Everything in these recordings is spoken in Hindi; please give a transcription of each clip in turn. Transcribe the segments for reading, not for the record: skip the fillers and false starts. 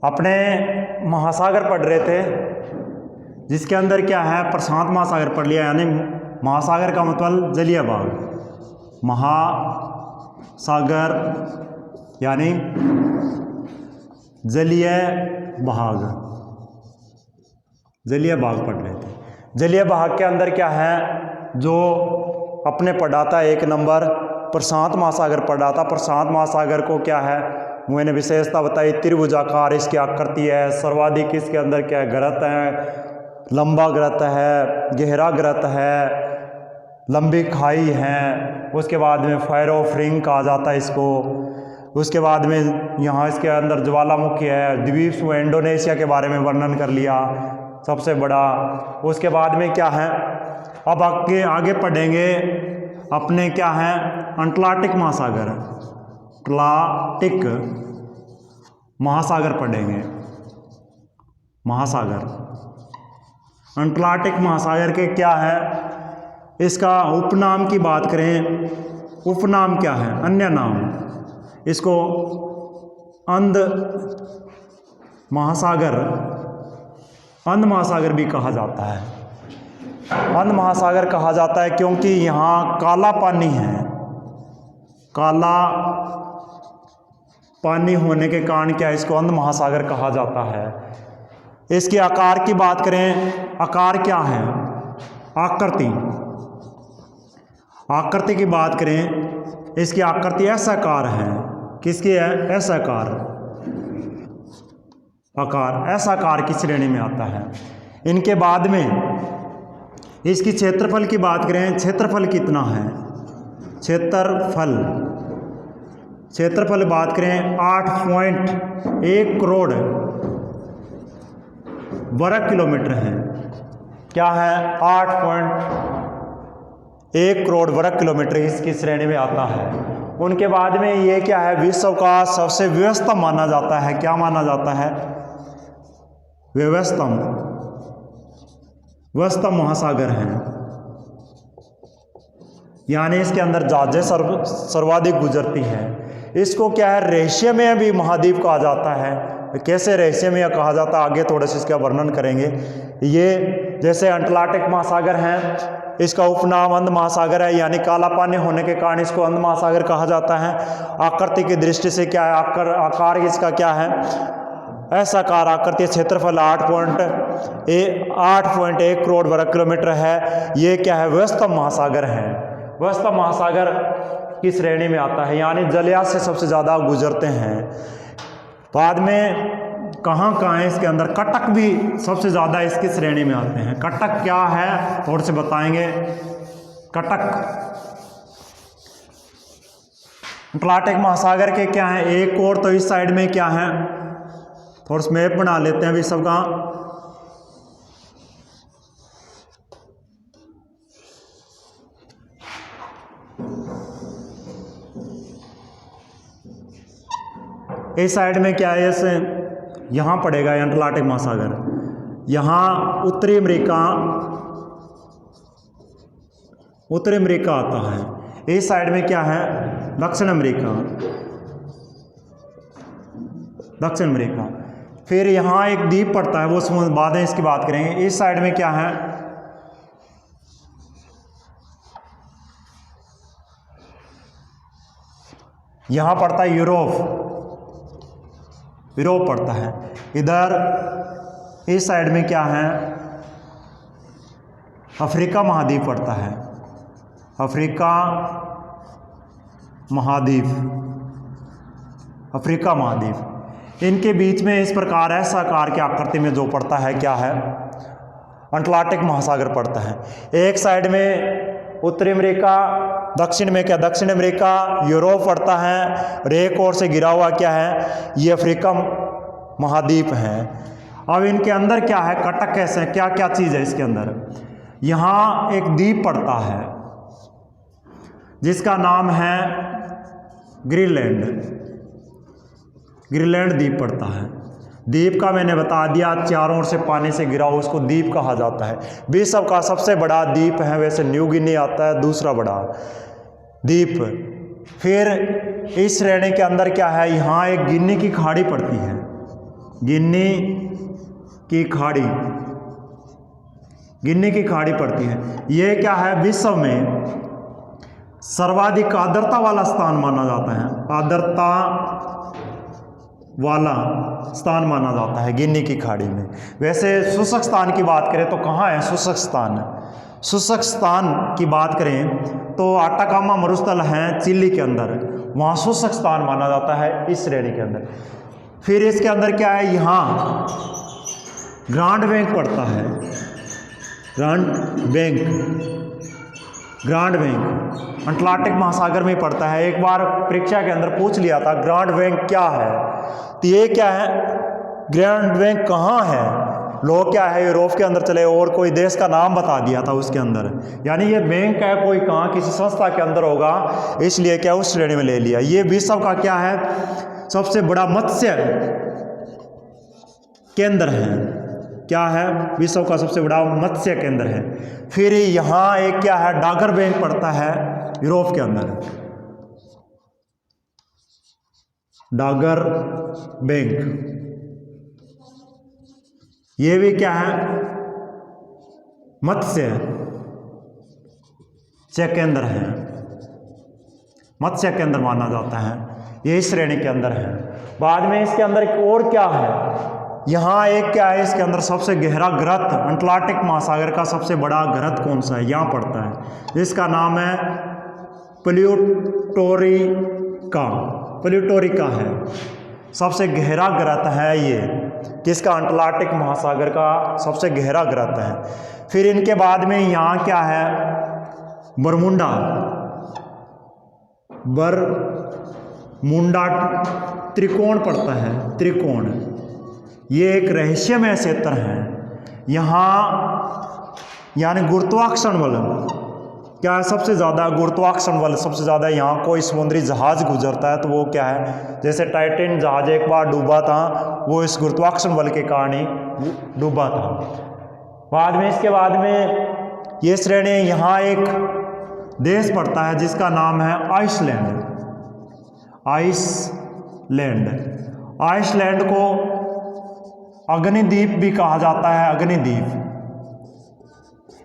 अपने महासागर पढ़ रहे थे, जिसके अंदर क्या है प्रशांत महासागर पढ़ लिया, यानी महासागर का मतलब जलीय भाग। महासागर यानी जलीय भाग, जलीय भाग पढ़ रहे थे। जलीय भाग के अंदर क्या है जो अपने पढ़ा था, एक नंबर प्रशांत महासागर पढ़ा था। प्रशांत महासागर को क्या है मैंने विशेषता बताई, त्रिभुजाकार इसकी आकृति है, सर्वाधिक इसके अंदर क्या है गर्त है, लंबा गर्त है, गहरा गर्त है, लंबी खाई है। उसके बाद में फायर ऑफ रिंग कहा जाता है इसको। उसके बाद में यहाँ इसके अंदर ज्वालामुखी है, द्वीप में इंडोनेशिया के बारे में वर्णन कर लिया सबसे बड़ा। उसके बाद में क्या है अब आगे पढ़ेंगे अपने क्या है अटलांटिक महासागर, अटलांटिक महासागर पढ़ेंगे। महासागर अटलांटिक महासागर के क्या है, इसका उपनाम की बात करें, उपनाम क्या है, अन्य नाम, इसको अंध महासागर, अंध महासागर भी कहा जाता है। अंध महासागर कहा जाता है क्योंकि यहाँ काला पानी है, काला पानी होने के कारण क्या इसको अंध महासागर कहा जाता है। इसके आकार की बात करें, आकार क्या है, आकृति, आकृति की बात करें, इसकी आकृति ऐसाकार है। किसकी है, ऐसाकार, आकार ऐसाकार की श्रेणी में आता है। इनके बाद में इसकी क्षेत्रफल की बात करें, क्षेत्रफल कितना है, क्षेत्रफल, क्षेत्रफल बात करें 8.1 करोड़ वर्ग किलोमीटर है। क्या है, 8.1 करोड़ वर्ग किलोमीटर इसकी श्रेणी में आता है। उनके बाद में ये क्या है विश्व का सबसे व्यस्तम माना जाता है। क्या माना जाता है, व्यस्तम, व्यस्तम महासागर है, यानी इसके अंदर जहाजें सर्वाधिक गुजरती हैं। इसको क्या है रहस्यमय भी महाद्वीप कहा जाता है। कैसे रहस्यमय कहा जाता है आगे थोड़ा सा इसका वर्णन करेंगे। ये जैसे अटलांटिक महासागर है, इसका उपनाम अंध महासागर है, यानी काला पानी होने के कारण इसको अंध महासागर कहा जाता है। आकृति की दृष्टि से क्या है, आकार इसका क्या है, ऐसाकार आकृति, क्षेत्रफल 8.1 करोड़ वर्ग किलोमीटर है। ये क्या है व्यस्तम महासागर है, व्यस्तम महासागर की श्रेणी में आता है, यानी जलयात से सबसे ज़्यादा गुजरते हैं। बाद में कहाँ है इसके अंदर, कटक भी सबसे ज़्यादा इसकी श्रेणी में आते हैं। कटक क्या है थोड़े से बताएंगे। कटक अटलांटिक महासागर के क्या है एक और, तो इस साइड में क्या है थोड़ा सा मैप बना लेते हैं अभी सबका। इस साइड में क्या है, जैसे यहाँ पड़ेगा अटलांटिक महासागर, यहाँ उत्तरी अमेरिका, उत्तरी अमेरिका आता है। इस साइड में क्या है दक्षिण अमेरिका, दक्षिण अमेरिका। फिर यहाँ एक द्वीप पड़ता है, वो समुद्र बाद में इसकी बात करेंगे। इस साइड में क्या है, यहाँ पड़ता है यूरोप, यूरोप पड़ता है। इधर इस साइड में क्या है अफ्रीका महाद्वीप पड़ता है, अफ्रीका महाद्वीप, अफ्रीका महाद्वीप। इनके बीच में इस प्रकार ऐसा आकार की आकृति में जो पड़ता है क्या है अटलांटिक महासागर पड़ता है। एक साइड में उत्तरी अमेरिका, दक्षिण में क्या दक्षिण अमेरिका, यूरोप पड़ता है, और एक ओर से गिरा हुआ क्या है ये अफ्रीका महाद्वीप है। अब इनके अंदर क्या है कटक कैसे, क्या क्या चीज़ है इसके अंदर। यहाँ एक द्वीप पड़ता है जिसका नाम है ग्रीनलैंड, ग्रीनलैंड द्वीप पड़ता है। द्वीप का मैंने बता दिया चारों ओर से पानी से घिरा हुआ उसको द्वीप कहा जाता है। विश्व का सबसे बड़ा द्वीप है, वैसे न्यू गिनी आता है दूसरा बड़ा द्वीप। फिर इस श्रेणी के अंदर क्या है यहाँ एक गिनी की खाड़ी पड़ती है, गिन्नी की खाड़ी, गिन्नी की खाड़ी पड़ती है। ये क्या है, विश्व में सर्वाधिक आर्द्रता वाला स्थान माना जाता है, आर्द्रता वाला स्थान माना जाता है गिन्नी की खाड़ी में। वैसे शुष्क स्थान की बात करें तो कहाँ है शुष्क स्थान? शुष्क स्थान की बात करें तो आटाकामा मरुस्थल है चिली के अंदर, वहाँ शुष्क स्थान माना जाता है इस श्रेणी के अंदर। फिर इसके अंदर क्या है, यहाँ ग्रांड बैंक पड़ता है, ग्रांड बैंक अटलांटिक महासागर में पड़ता है। एक बार परीक्षा के अंदर पूछ लिया था ग्रांड बैंक क्या है, तो ये क्या है, ग्रांड बैंक कहाँ है, लोग क्या है यूरोप के अंदर चले और कोई देश का नाम बता दिया था उसके अंदर, यानी ये बैंक है कोई कहाँ किसी संस्था के अंदर होगा, इसलिए क्या उस श्रेणी में ले लिया। ये विश्व का क्या है, सबसे बड़ा मत्स्य केंद्र है, क्या है, विश्व का सबसे बड़ा मत्स्य केंद्र है। फिर यहाँ एक क्या है, डागर बैंक पड़ता है यूरोप के अंदर, डागर बैंक, ये भी क्या है, मत्स्य केंद्र है, मत्स्य केंद्र माना जाता है, ये इस श्रेणी के अंदर है। बाद में इसके अंदर और क्या है, यहाँ एक क्या है, इसके अंदर सबसे गहरा गर्त अटलांटिक महासागर का सबसे बड़ा गर्त कौन सा है, यहाँ पड़ता है, इसका नाम है प्लूटोरिका है, सबसे गहरा गर्त है ये, किसका, अटलांटिक महासागर का सबसे गहरा गर्त है। फिर इनके बाद में यहाँ क्या है, बरमुंडा त्रिकोण पड़ता है, त्रिकोण, ये एक रहस्यमय क्षेत्र है। यहाँ यानी गुरुत्वाकर्षण बल क्या है, सबसे ज़्यादा गुरुत्वाकर्षण बल सबसे ज़्यादा, यहाँ कोई समुद्री जहाज गुजरता है तो वो क्या है, जैसे टाइटैनिक जहाज एक बार डूबा था, वो इस गुरुत्वाकर्षण बल के कारण ही डूबा था। बाद में इसके बाद में ये श्रेणी, यहाँ एक देश पड़ता है जिसका नाम है आइसलैंड। आइसलैंड को अग्निद्वीप भी कहा जाता है, अग्निद्वीप।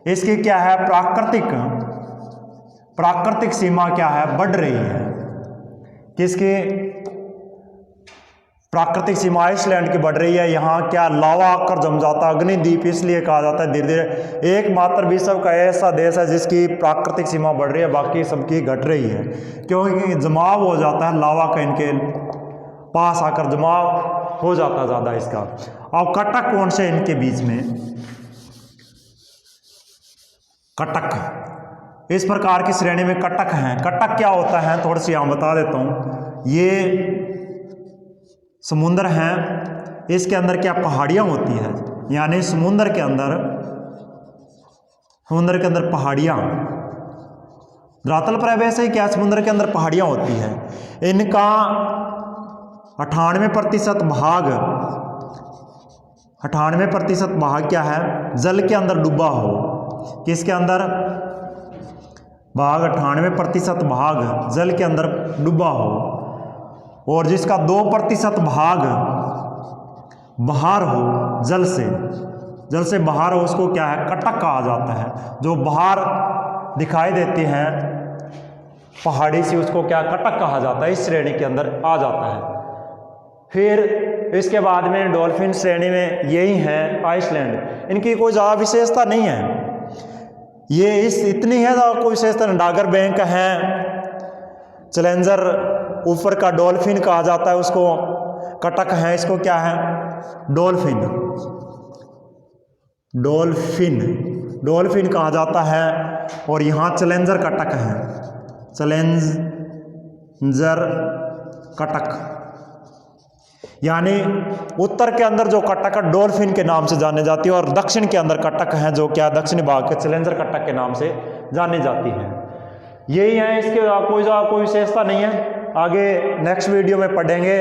इसकी क्या है, प्राकृतिक सीमा क्या है, बढ़ रही है, किसकी, प्राकृतिक सीमा आइसलैंड की बढ़ रही है। यहाँ क्या लावा आकर जम जाता है, अग्निद्वीप इसलिए कहा जाता है धीरे धीरे। एकमात्र विश्व का ऐसा देश है जिसकी प्राकृतिक सीमा बढ़ रही है, बाकी सबकी घट रही है, क्योंकि जमाव हो जाता है लावा का, इनके पास आकर जमाव हो जाता है ज़्यादा इसका। अब कटक कौन से इनके बीच में, कटक, इस प्रकार की श्रेणी में कटक हैं। कटक क्या होता है, थोड़ी सी यहाँ बता देता हूँ। ये समुद्र हैं, इसके अंदर क्या पहाड़ियाँ होती है, यानी समुद्र के अंदर पहाड़ियाँ, धरातल पर वैसे ही क्या समुद्र के अंदर पहाड़ियाँ होती है। इनका 98% भाग क्या है, जल के अंदर डूबा हो, किसके अंदर, भाग 98% भाग जल के अंदर डूबा हो, और जिसका 2% भाग बाहर हो, जल से बाहर हो, उसको क्या है, कटक कहा जाता है। जो बाहर दिखाई देती हैं पहाड़ी से, उसको क्या, कटक कहा जाता है, इस श्रेणी के अंदर आ जाता है। फिर इसके बाद में डॉल्फिन श्रेणी में यही है आइसलैंड। इनकी कोई ज़्यादा विशेषता नहीं है, ये इतनी है कोई विशेषता नहीं। डागर बैंक है, चैलेंजर ऊपर का डॉल्फिन कहा जाता है उसको, कटक है, इसको क्या है, डॉल्फिन कहा जाता है। और यहाँ चैलेंजर कटक है, चैलेंजर कटक, यानी उत्तर के अंदर जो कटक डॉल्फिन के नाम से जाने जाती है, और दक्षिण के अंदर कटक है जो क्या दक्षिणी भाग के चैलेंजर कटक के नाम से जानी जाती है। यही है, इसके कोई विशेषता नहीं है। आगे नेक्स्ट वीडियो में पढ़ेंगे